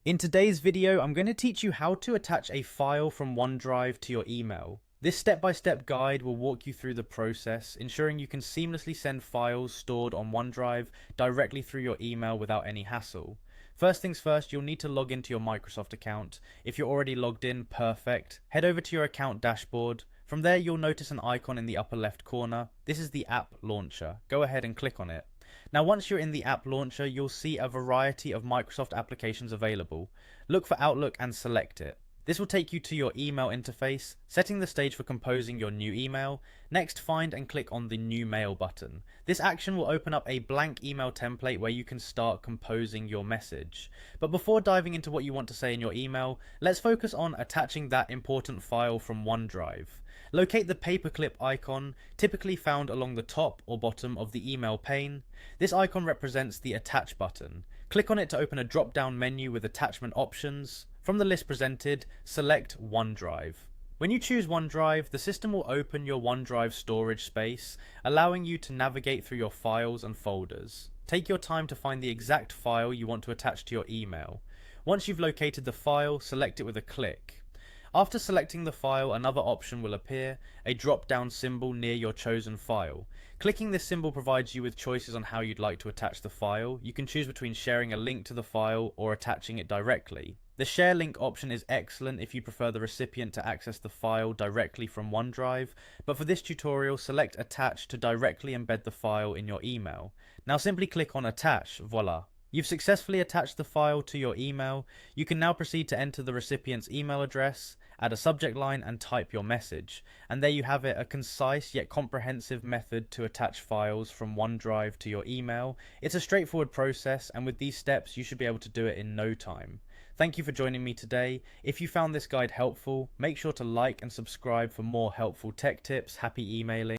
In today's video, I'm going to teach you how to attach a file from OneDrive to your email. This step-by-step guide will walk you through the process, ensuring you can seamlessly send files stored on OneDrive directly through your email without any hassle. First things first, you'll need to log into your Microsoft account. If you're already logged in, perfect. Head over to your account dashboard. From there, you'll notice an icon in the upper left corner. This is the app launcher. Go ahead and click on it. Now, once you're in the app launcher, you'll see a variety of Microsoft applications available. Look for Outlook and select it. This will take you to your email interface, setting the stage for composing your new email. Next, find and click on the New Mail button. This action will open up a blank email template where you can start composing your message. But before diving into what you want to say in your email, let's focus on attaching that important file from OneDrive. Locate the paperclip icon, typically found along the top or bottom of the email pane. This icon represents the Attach button. Click on it to open a drop-down menu with attachment options. From the list presented, select OneDrive. When you choose OneDrive, the system will open your OneDrive storage space, allowing you to navigate through your files and folders. Take your time to find the exact file you want to attach to your email. Once you've located the file, select it with a click. After selecting the file, another option will appear, a drop-down symbol near your chosen file. Clicking this symbol provides you with choices on how you'd like to attach the file. You can choose between sharing a link to the file or attaching it directly. The share link option is excellent if you prefer the recipient to access the file directly from OneDrive, but for this tutorial, select Attach to directly embed the file in your email. Now simply click on Attach, voila. You've successfully attached the file to your email. You can now proceed to enter the recipient's email address, add a subject line and type your message. And there you have it, a concise yet comprehensive method to attach files from OneDrive to your email. It's a straightforward process, and with these steps you should be able to do it in no time. Thank you for joining me today. If you found this guide helpful, make sure to like and subscribe for more helpful tech tips. Happy emailing.